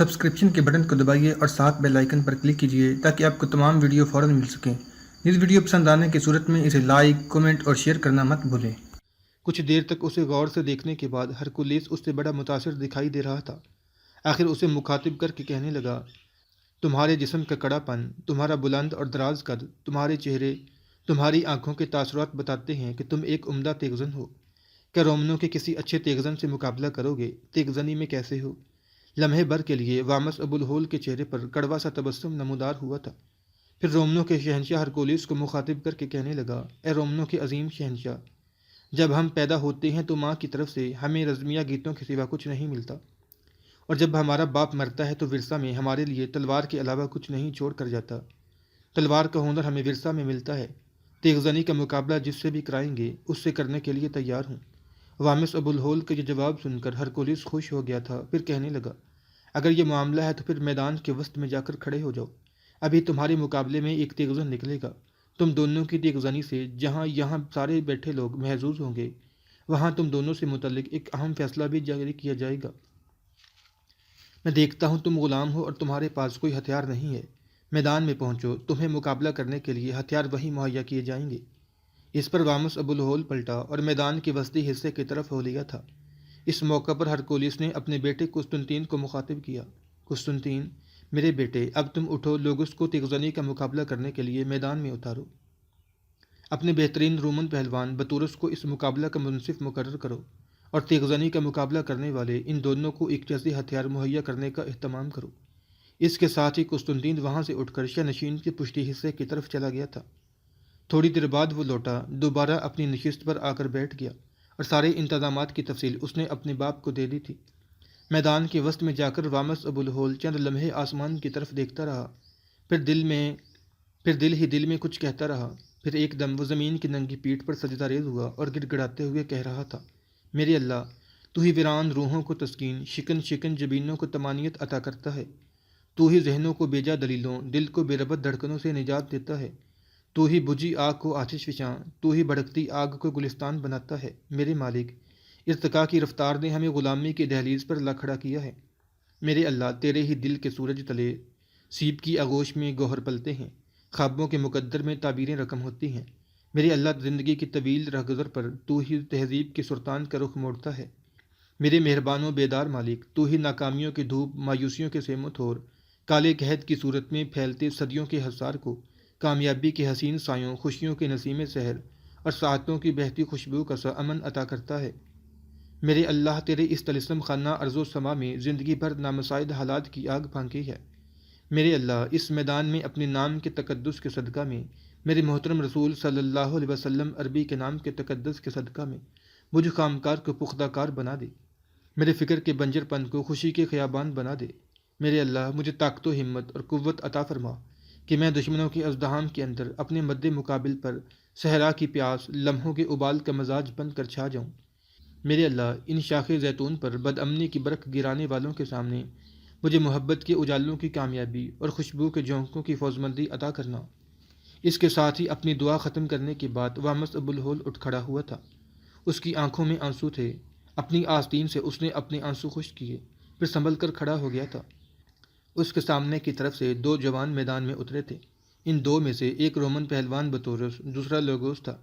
Subscription کے button کو دبائیے اور ساتھ بیل آئکن پر کلک کیجیے تاکہ آپ کو تمام ویڈیو فوراً مل سکیں۔ اس ویڈیو پسند آنے کی صورت میں اسے لائک، کمنٹ اور شیئر کرنا مت بھولیں۔ کچھ دیر تک اسے غور سے دیکھنے کے بعد ہرکولیس اس سے بڑا متاثر دکھائی دے رہا تھا۔ آخر اسے مخاطب کر کے کہنے لگا، تمہارے جسم کا کڑا پن، تمہارا بلند اور دراز قد، تمہارے چہرے، تمہاری آنکھوں کے تاثرات بتاتے ہیں کہ تم ایک عمدہ تیغزن ہو۔ کیا رومنوں کے کسی اچھے تیغزن سے مقابلہ کرو گے؟ تیغزنی میں کیسے ہو؟ لمحے بھر کے لیے وامس ابو الہول کے چہرے پر کڑوا سا تبسم نمودار ہوا تھا۔ پھر رومنوں کے شہنشاہ ہرکولیس کو مخاطب کر کے کہنے لگا، اے رومنوں کے عظیم شہنشاہ، جب ہم پیدا ہوتے ہیں تو ماں کی طرف سے ہمیں رزمیہ گیتوں کے سوا کچھ نہیں ملتا، اور جب ہمارا باپ مرتا ہے تو ورثہ میں ہمارے لیے تلوار کے علاوہ کچھ نہیں چھوڑ کر جاتا۔ تلوار کا ہنر ہمیں ورثہ میں ملتا ہے۔ تیغزنی کا مقابلہ جس سے بھی کرائیں گے اس سے کرنے کے لیے تیار ہوں۔ وامس ابو الہول کا یہ جواب سن کر ہرکولیس خوش ہو گیا تھا۔ پھر کہنے لگا، اگر یہ معاملہ ہے تو پھر میدان کے وسط میں جا کر کھڑے ہو جاؤ۔ ابھی تمہارے مقابلے میں ایک تیغزن نکلے گا۔ تم دونوں کی تیغزنی سے جہاں یہاں سارے بیٹھے لوگ محظوظ ہوں گے، وہاں تم دونوں سے متعلق ایک اہم فیصلہ بھی جاری کیا جائے گا۔ میں دیکھتا ہوں تم غلام ہو اور تمہارے پاس کوئی ہتھیار نہیں ہے۔ میدان میں پہنچو، تمہیں مقابلہ کرنے کے لیے ہتھیار وہیں مہیا کیے جائیں گے۔ اس پر وامس ابو الہول پلٹا اور میدان کے وسطی حصے کی طرف ہو لیا تھا۔ اس موقع پر ہرکولیس نے اپنے بیٹے قسطنطین کو مخاطب کیا، قسطنطین، میرے بیٹے، اب تم اٹھو، لوگس کو تیغزنی کا مقابلہ کرنے کے لیے میدان میں اتارو۔ اپنے بہترین رومن پہلوان بطورس کو اس مقابلہ کا منصف مقرر کرو، اور تیغزنی کا مقابلہ کرنے والے ان دونوں کو ایک جیسے ہتھیار مہیا کرنے کا اہتمام کرو۔ اس کے ساتھ ہی قسطنطین وہاں سے اٹھ کر شاہ نشین کے پشتی حصے کی طرف چلا گیا تھا۔ تھوڑی دیر بعد وہ لوٹا، دوبارہ اپنی نشست پر آ کر بیٹھ گیا، اور سارے انتظامات کی تفصیل اس نے اپنے باپ کو دے دی تھی۔ میدان کے وسط میں جا کر وامس ابو الہول چند لمحے آسمان کی طرف دیکھتا رہا، پھر دل میں کچھ کہتا رہا۔ پھر ایک دم وہ زمین کی ننگی پیٹھ پر سجدہ ریز ہوا اور گڑ گڑاتے ہوئے کہہ رہا تھا، میرے اللہ، تو ہی ویران روحوں کو تسکین، شکن جبینوں کو طمانینت عطا کرتا ہے۔ تو ہی ذہنوں کو بیجا دلیلوں، دل کو بے ربط دھڑکنوں سے نجات دیتا ہے۔ تو ہی بجھی آگ کو آتش فشاں، تو ہی بھڑکتی آگ کو گلستان بناتا ہے۔ میرے مالک، ارتقاء کی رفتار نے ہمیں غلامی کی دہلیز پر لا کھڑا کیا ہے۔ میرے اللہ، تیرے ہی دل کے سورج تلے سیب کی آغوش میں گوہر پلتے ہیں، خوابوں کے مقدر میں تعبیریں رقم ہوتی ہیں۔ میرے اللہ، زندگی کی طویل رہگذر پر تو ہی تہذیب کے سلطان کا رخ موڑتا ہے۔ میرے مہربان و بیدار مالک، تو ہی ناکامیوں کی دھوپ، مایوسیوں کے سیم و تھور، کالے قحط کی صورت میں پھیلتے صدیوں کے حصار کو کامیابی کے حسین سایوں، خوشیوں کے نسیم سحر اور ساعتوں کی بہتی خوشبو کا سا امن عطا کرتا ہے۔ میرے اللہ، تیرے اس طلسم خانہ ارض و سما میں زندگی بھر نامساعد حالات کی آگ پھانکی ہے۔ میرے اللہ، اس میدان میں اپنے نام کے تقدس کے صدقہ میں، میرے محترم رسول صلی اللہ علیہ وسلم عربی کے نام کے تقدس کے صدقہ میں مجھ خامکار کو پختہ کار بنا دے، میرے فکر کے بنجر پن کو خوشی کے خیابان بنا دے۔ میرے اللہ، مجھے طاقت و ہمت اور قوت عطا فرما کہ میں دشمنوں کے ازدحام کے اندر اپنے مد مقابل پر صحرا کی پیاس، لمحوں کے ابال کا مزاج بن کر چھا جاؤں۔ میرے اللہ، ان شاخ زیتون پر بد امنی کی برق گرانے والوں کے سامنے مجھے محبت کے اجالوں کی کامیابی اور خوشبو کے جھونکوں کی فوزمندی عطا کرنا۔ اس کے ساتھ ہی اپنی دعا ختم کرنے کے بعد وامس ابو الہول اٹھ کھڑا ہوا تھا۔ اس کی آنکھوں میں آنسو تھے۔ اپنی آستین سے اس نے اپنے آنسو خشک کیے، پھر سنبھل کر کھڑا ہو گیا تھا۔ اس کے سامنے کی طرف سے دو جوان میدان میں اترے تھے۔ ان دو میں سے ایک رومن پہلوان بطورس، دوسرا لوگوس تھا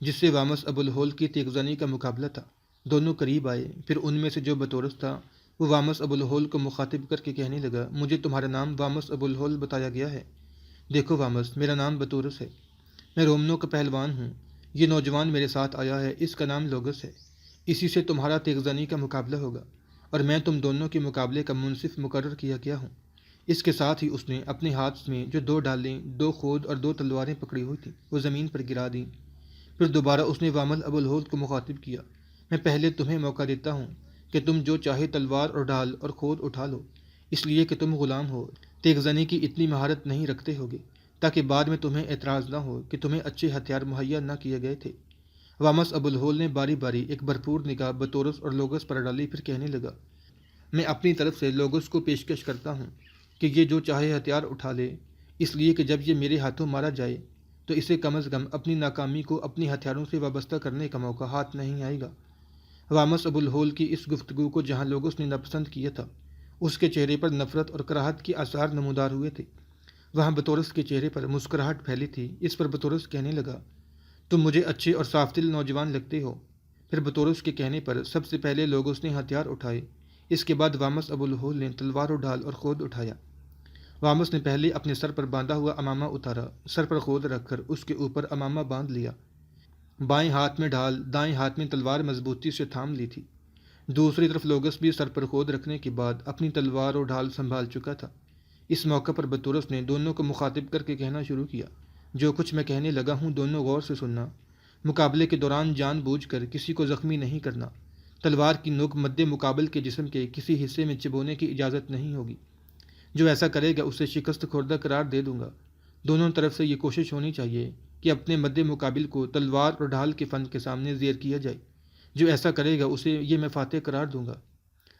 جس سے وامس ابو الہول کی تیغزنی کا مقابلہ تھا۔ دونوں قریب آئے، پھر ان میں سے جو بطورس تھا وہ وامس ابو الہول کو مخاطب کر کے کہنے لگا، مجھے تمہارا نام وامس ابو الہول بتایا گیا ہے۔ دیکھو وامس، میرا نام بطورس ہے، میں رومنوں کا پہلوان ہوں۔ یہ نوجوان میرے ساتھ آیا ہے، اس کا نام لوگس ہے، اسی سے تمہارا تیغزنی کا مقابلہ ہوگا، اور میں تم دونوں کے مقابلے کا منصف مقرر کیا گیا ہوں۔ اس کے ساتھ ہی اس نے اپنے ہاتھ میں جو دو ڈالیں، دو خود اور دو تلواریں پکڑی ہوئی تھیں وہ زمین پر گرا دیں۔ پھر دوبارہ اس نے وامس ابو الہول کو مخاطب کیا، میں پہلے تمہیں موقع دیتا ہوں کہ تم جو چاہے تلوار اور ڈھال اور خود اٹھا لو، اس لیے کہ تم غلام ہو، تیغزنی کی اتنی مہارت نہیں رکھتے ہوگے تاکہ بعد میں تمہیں اعتراض نہ ہو کہ تمہیں اچھے ہتھیار مہیا نہ کیے گئے تھے۔ وامس ابو الہول نے باری باری ایک بھرپور نگاہ بطورس اور لوگس پر ڈالی، پھر کہنے لگا، میں اپنی طرف سے لوگس کو پیشکش کرتا ہوں کہ یہ جو چاہے ہتھیار اٹھا لے، اس لیے کہ جب یہ میرے ہاتھوں مارا جائے تو اسے کم از کم اپنی ناکامی کو اپنی ہتھیاروں سے وابستہ کرنے کا موقع ہاتھ نہیں آئے گا۔ وامس ابو الہول کی اس گفتگو کو جہاں لوگس نے ناپسند کیا تھا، اس کے چہرے پر نفرت اور کراہت کے آثار نمودار ہوئے تھے۔ وہاں بطورس کے چہرے پر مسکراہٹ پھیلی تھی۔ اس پر بطورس کہنے لگا، تم مجھے اچھے اور صاف دل نوجوان لگتے ہو۔ پھر بطورس کے کہنے پر سب سے پہلے لوگوس نے ہتھیار اٹھائے۔ اس کے بعد وامس ابو الہول نے تلوار و ڈھال اور خود اٹھایا۔ وامس نے پہلے اپنے سر پر باندھا ہوا امامہ اتارا، سر پر خود رکھ کر اس کے اوپر امامہ باندھ لیا۔ بائیں ہاتھ میں ڈھال، دائیں ہاتھ میں تلوار مضبوطی سے تھام لی تھی۔ دوسری طرف لوگس بھی سر پر خود رکھنے کے بعد اپنی تلوار و ڈھال سنبھال چکا تھا۔ اس موقع پر بطورس نے دونوں کو مخاطب کر کے کہنا شروع کیا، جو کچھ میں کہنے لگا ہوں دونوں غور سے سننا۔ مقابلے کے دوران جان بوجھ کر کسی کو زخمی نہیں کرنا۔ تلوار کی نوک مد مقابل کے جسم کے کسی حصے میں چبونے کی اجازت نہیں ہوگی۔ جو ایسا کرے گا اسے شکست خوردہ قرار دے دوں گا۔ دونوں طرف سے یہ کوشش ہونی چاہیے کہ اپنے مد مقابل کو تلوار اور ڈھال کے فن کے سامنے زیر کیا جائے۔ جو ایسا کرے گا اسے یہ میں فاتح قرار دوں گا۔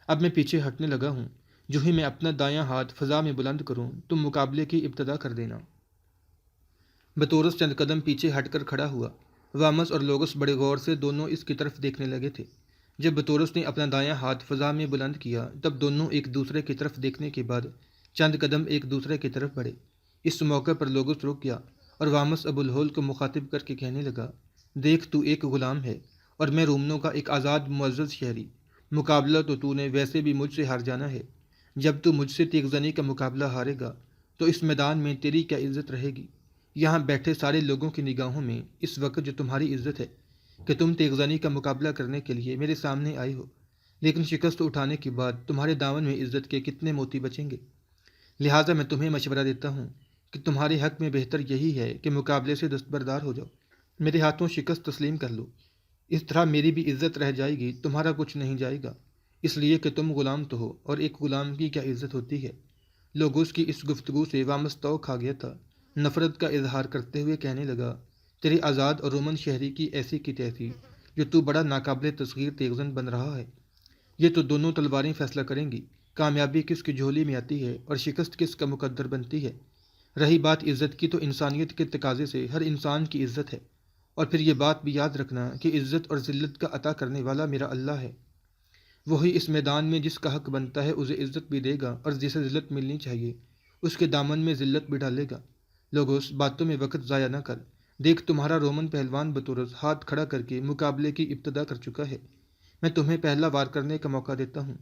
اب میں پیچھے ہٹنے لگا ہوں۔ جو ہی میں اپنا دایاں ہاتھ فضا میں بلند کروں تم مقابلے کی ابتدا کر دینا۔ بطورس چند قدم پیچھے ہٹ کر کھڑا ہوا۔ وامس اور لوگس بڑے غور سے دونوں اس کی طرف دیکھنے لگے تھے۔ جب بطورس نے اپنا دایاں ہاتھ فضا میں بلند کیا تب دونوں ایک دوسرے کی طرف دیکھنے کے بعد چند قدم ایک دوسرے کی طرف بڑھے۔ اس موقع پر لوگس رک گیا اور وامس ابو الہول کو مخاطب کر کے کہنے لگا، دیکھ تو ایک غلام ہے اور میں رومنوں کا ایک آزاد معزز شہری۔ مقابلہ تو نے ویسے بھی مجھ سے ہار جانا ہے۔ جب تو مجھ سے تیغ زنی کا مقابلہ ہارے گا تو اس میدان میں تیری کیا عزت رہے گی؟ یہاں بیٹھے سارے لوگوں کی نگاہوں میں اس وقت جو تمہاری عزت ہے کہ تم تیغ زنی کا مقابلہ کرنے کے لیے میرے سامنے آئے ہو، لیکن شکست اٹھانے کے بعد تمہارے دامن میں عزت کے کتنے موتی بچیں گے؟ لہٰذا میں تمہیں مشورہ دیتا ہوں کہ تمہارے حق میں بہتر یہی ہے کہ مقابلے سے دستبردار ہو جاؤ، میرے ہاتھوں شکست تسلیم کر لو۔ اس طرح میری بھی عزت رہ جائے گی، تمہارا کچھ نہیں جائے گا، اس لیے کہ تم غلام تو ہو اور ایک غلام کی کیا عزت ہوتی ہے۔ لوگوس کی اس گفتگو سے وامس تو کھا گیا تھا۔ نفرت کا اظہار کرتے ہوئے کہنے لگا، تیرے آزاد اور رومن شہری کی ایسی کی تیسی جو تو بڑا ناقابل تصغیر تیغزن بن رہا ہے۔ یہ تو دونوں تلواریں فیصلہ کریں گی، کامیابی کس کی جھولی میں آتی ہے اور شکست کس کا مقدر بنتی ہے۔ رہی بات عزت کی تو انسانیت کے تقاضے سے ہر انسان کی عزت ہے، اور پھر یہ بات بھی یاد رکھنا کہ عزت اور ذلت کا عطا کرنے والا میرا اللہ ہے۔ وہی اس میدان میں جس کا حق بنتا ہے اسے عزت بھی دے گا اور جسے ذلت ملنی چاہیے اس کے دامن میں ذلت بھی ڈالے گا۔ لوگوس باتوں میں وقت ضائع نہ کر، دیکھ تمہارا رومن پہلوان بطورس ہاتھ کھڑا کر کے مقابلے کی ابتدا کر چکا ہے۔ میں تمہیں پہلا وار کرنے کا موقع دیتا ہوں۔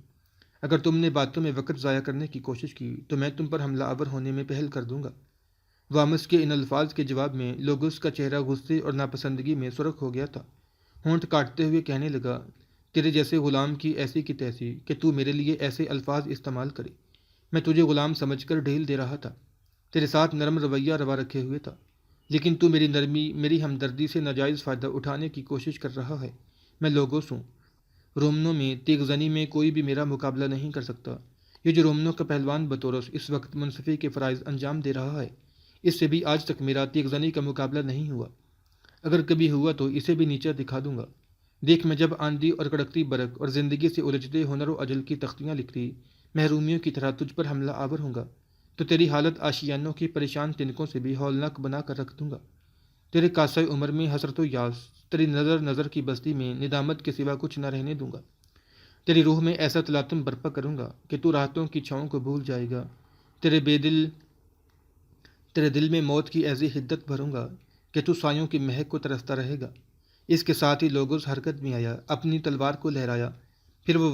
اگر تم نے باتوں میں وقت ضائع کرنے کی کوشش کی تو میں تم پر حملہ آور ہونے میں پہل کر دوں گا۔ وامس کے ان الفاظ کے جواب میں لوگوس کا چہرہ غصے اور ناپسندگی میں سرخ ہو گیا تھا۔ ہونٹ کاٹتے ہوئے کہنے لگا، تیرے جیسے غلام کی ایسی کی تیسی کہ تو میرے لیے ایسے الفاظ استعمال کرے۔ میں تجھے غلام سمجھ کر ڈھیل دے رہا تھا، تیرے ساتھ نرم رویہ روا رکھے ہوئے تھا، لیکن تو میری نرمی، میری ہمدردی سے ناجائز فائدہ اٹھانے کی کوشش کر رہا ہے۔ میں لوگوس ہوں، رومنوں میں تیغ زنی میں کوئی بھی میرا مقابلہ نہیں کر سکتا۔ یہ جو رومنوں کا پہلوان بطورس اس وقت منصفی کے فرائض انجام دے رہا ہے، اس سے بھی آج تک میرا تیغ زنی کا مقابلہ نہیں ہوا۔ اگر کبھی ہوا تو اسے بھی نیچا دکھا دوں گا۔ دیکھ میں جب آندھی اور کڑکتی برق اور زندگی سے الجھتے ہنر و اجل کی تختیاں لکھتی محرومیوں کی طرح تجھ پر حملہ آور ہوں گا تو تیری حالت آشیانوں کی پریشان تنکوں سے بھی ہولناک بنا کر رکھ دوں گا۔ تیرے کاسہ عمر میں حسرت و یاس، تیری نظر کی بستی میں ندامت کے سوا کچھ نہ رہنے دوں گا۔ تیری روح میں ایسا تلاطم برپا کروں گا کہ تو راحتوں کی چھاؤں کو بھول جائے گا۔ تیرے دل میں موت کی ایسی حدت بھروں گا کہ تو سایوں کی مہک کو ترستا رہے گا۔ اس کے ساتھ ہی لوگوس حرکت میں آیا، اپنی تلوار کو لہرایا، پھر وہ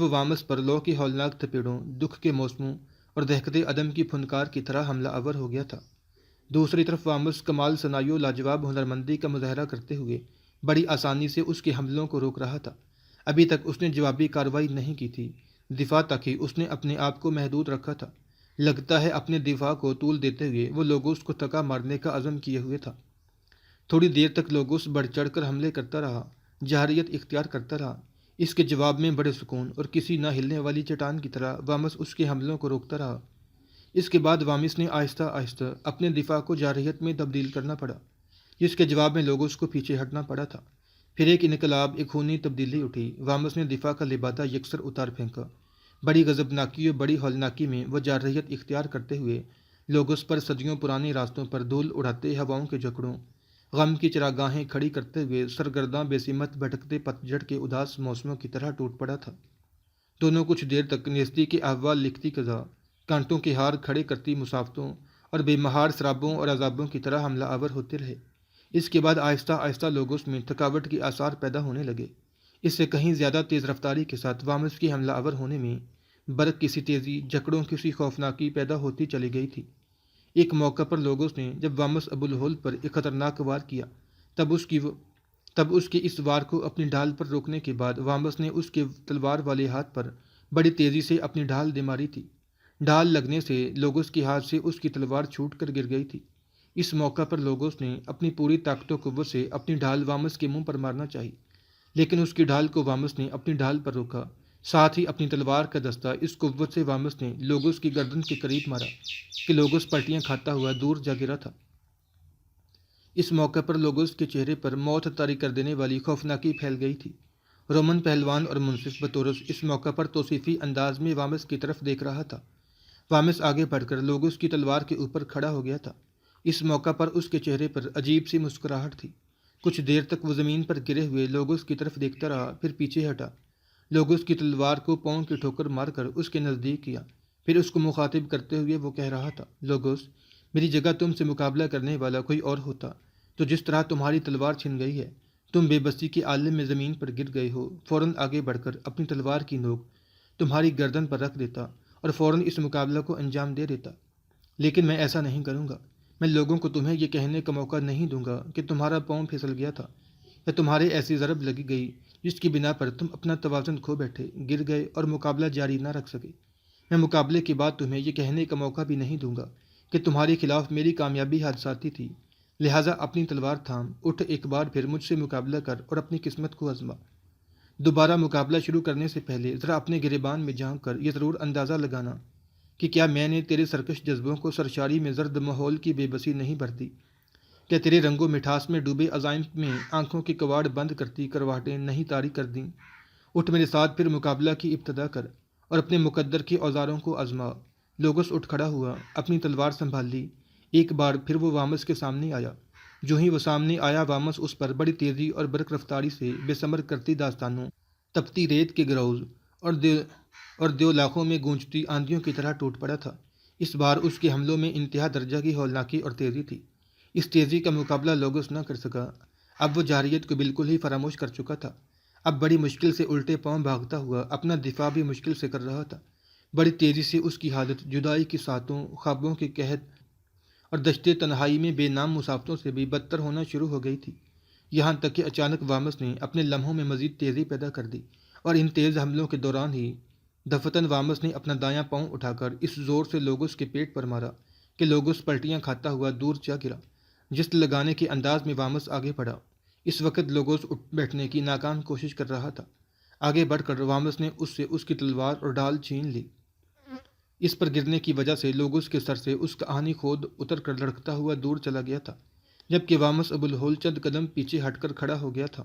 وامس پر لو کی ہولناک تھپیڑوں، دکھ کے موسموں اور دہکتے عدم کی پھنکار کی طرح حملہ آور ہو گیا تھا۔ دوسری طرف وامس کمال ثنائی و لاجواب ہنرمندی کا مظاہرہ کرتے ہوئے بڑی آسانی سے اس کے حملوں کو روک رہا تھا۔ ابھی تک اس نے جوابی کارروائی نہیں کی تھی، دفاع تک ہی اس نے اپنے آپ کو محدود رکھا تھا۔ لگتا ہے اپنے دفاع کو طول دیتے ہوئے وہ لوگوس کو تکا مارنے کا عزم کیے ہوئے تھا۔ تھوڑی دیر تک لوگوس بڑھ چڑھ کر حملے کرتا رہا، جارحیت اختیار کرتا رہا۔ اس کے جواب میں بڑے سکون اور کسی نہ ہلنے والی چٹان کی طرح وامس اس کے حملوں کو روکتا رہا۔ اس کے بعد وامس نے آہستہ آہستہ اپنے دفاع کو جارحیت میں تبدیل کرنا پڑا، جس کے جواب میں لوگوس کو پیچھے ہٹنا پڑا تھا۔ پھر ایک انقلاب، ایک خونی تبدیلی اٹھی۔ وامس نے دفاع کا لبادہ یکسر اتار پھینکا۔ بڑی غضبناکی اور بڑی ہولناکی میں وہ جارحیت اختیار کرتے ہوئے لوگوس پر صدیوں پرانے راستوں پر دھول اڑاتے ہواؤں کے جھکڑوں، غم کی چراگاہیں کھڑی کرتے ہوئے سرگرداں بے سمت بھٹکتے پتجھڑ کے اداس موسموں کی طرح ٹوٹ پڑا تھا۔ دونوں کچھ دیر تک نیستی کے احوال لکھتی قضا، کانٹوں کے ہار کھڑے کرتی مسافتوں اور بے مہار سرابوں اور عذابوں کی طرح حملہ آور ہوتے رہے۔ اس کے بعد آہستہ آہستہ لوگوں میں تھکاوٹ کے آثار پیدا ہونے لگے۔ اس سے کہیں زیادہ تیز رفتاری کے ساتھ وامس کی حملہ آور ہونے میں برق کی سی تیزی، جکڑوں کی سی خوفناکی پیدا ہوتی چلی گئی تھی۔ ایک موقع پر لوگوں نے جب وامس ابو الہول پر ایک خطرناک وار کیا، تب اس کے اس وار کو اپنی ڈھال پر روکنے کے بعد وامس نے اس کے تلوار والے ہاتھ پر بڑی تیزی سے اپنی ڈھال دے ماری تھی۔ ڈھال لگنے سے لوگوس کے ہاتھ سے اس کی تلوار چھوٹ کر گر گئی تھی۔ اس موقع پر لوگوس نے اپنی پوری طاقت و قوت سے اپنی ڈھال وامس کے منہ پر مارنا چاہی، لیکن اس کی ڈھال کو وامس نے اپنی ڈھال پر روکا۔ ساتھ ہی اپنی تلوار کا دستہ اس قوت سے وامس نے لوگوس کی گردن کے قریب مارا کہ لوگوس پلٹیاں کھاتا ہوا دور جا گرا تھا۔ اس موقع پر لوگوس کے چہرے پر موت طاری کر دینے والی خوفناکی پھیل گئی تھی۔ رومن پہلوان اور منصف بطورس اس موقع پر توصیفی انداز میں وامس کی طرف دیکھ رہا تھا۔ وامس آگے بڑھ کر لوگوس کی تلوار کے اوپر کھڑا ہو گیا تھا۔ اس موقع پر اس کے چہرے پر عجیب سی مسکراہٹ تھی۔ کچھ دیر تک وہ زمین پر گرے ہوئے لوگوس کی طرف دیکھتا رہا، پھر پیچھے ہٹا، لوگوس کی تلوار کو پاؤں کی ٹھوکر مار کر اس کے نزدیک کیا۔ پھر اس کو مخاطب کرتے ہوئے وہ کہہ رہا تھا، لوگوس، میری جگہ تم سے مقابلہ کرنے والا کوئی اور ہوتا تو جس طرح تمہاری تلوار چھن گئی ہے، تم بے بسی کے عالم میں زمین پر گر گئے ہو، فوراً آگے بڑھ کر اپنی تلوار کی نوک تمہاری گردن پر رکھ دیتا اور فوراً اس مقابلہ کو انجام دے دیتا۔ لیکن میں ایسا نہیں کروں گا۔ میں لوگوں کو تمہیں یہ کہنے کا موقع نہیں دوں گا کہ تمہارا پاؤں پھسل گیا تھا یا تمہارے ایسی ضرب لگی گئی جس کی بنا پر تم اپنا توازن کھو بیٹھے، گر گئے اور مقابلہ جاری نہ رکھ سکے۔ میں مقابلے کے بعد تمہیں یہ کہنے کا موقع بھی نہیں دوں گا کہ تمہارے خلاف میری کامیابی حادثاتی تھی، لہٰذا اپنی تلوار تھام، اٹھ، ایک بار پھر مجھ سے مقابلہ کر اور اپنی قسمت کو آزما۔ دوبارہ مقابلہ شروع کرنے سے پہلے ذرا اپنے گریبان میں جھانک کر یہ ضرور اندازہ لگانا کہ کیا میں نے تیرے سرکش جذبوں کو سرشاری میں زرد ماحول کی بے بسی نہیں بھرتی؟ کیا تیرے رنگ و مٹھاس میں ڈوبے عزائم میں آنکھوں کے کواڑ بند کرتی کرواہٹیں نہیں طاری کر دیں؟ اٹھ، میرے ساتھ پھر مقابلہ کی ابتدا کر اور اپنے مقدر کے اوزاروں کو آزما۔ لوگوس اٹھ کھڑا ہوا، اپنی تلوار سنبھال لی۔ ایک بار پھر وہ وامس کے سامنے آیا۔ جو ہی وہ سامنے آیا، وامس اس پر بڑی تیزی اور برق رفتاری سے بے ثمر کرتی داستانوں، تپتی ریت کے گروز اور دیو لاخوں میں گونجتی آندھیوں کی طرح ٹوٹ پڑا تھا۔ اس بار اس کے حملوں میں انتہا درجہ کی ہولناکی اور تیزی تھی۔ اس تیزی کا مقابلہ لوگوس نہ کر سکا۔ اب وہ جارحیت کو بالکل ہی فراموش کر چکا تھا۔ اب بڑی مشکل سے الٹے پاؤں بھاگتا ہوا اپنا دفاع بھی مشکل سے کر رہا تھا۔ بڑی تیزی سے اس کی حالت جدائی کی ساتوں، خوابوں کے قحط اور دشت تنہائی میں بے نام مسافتوں سے بھی بدتر ہونا شروع ہو گئی تھی، یہاں تک کہ اچانک وامس نے اپنے لمحوں میں مزید تیزی پیدا کر دی، اور ان تیز حملوں کے دوران ہی دفتن وامس نے اپنا دایاں پاؤں اٹھا کر اس زور سے لوگوس کے پیٹ پر مارا کہ لوگوس پلٹیاں کھاتا ہوا دور جا گرا۔ جس لگانے کے انداز میں وامس آگے بڑھا، اس وقت لوگوس اٹھ بیٹھنے کی ناکام کوشش کر رہا تھا۔ آگے بڑھ کر وامس نے اس سے اس کی تلوار اور ڈھال چھین لی۔ اس پر گرنے کی وجہ سے لوگوس کے سر سے اس کا آہنی خود اتر کر لڑکتا ہوا دور چلا گیا تھا، جبکہ وامس ابو الہول چند قدم پیچھے ہٹ کر کھڑا ہو گیا تھا۔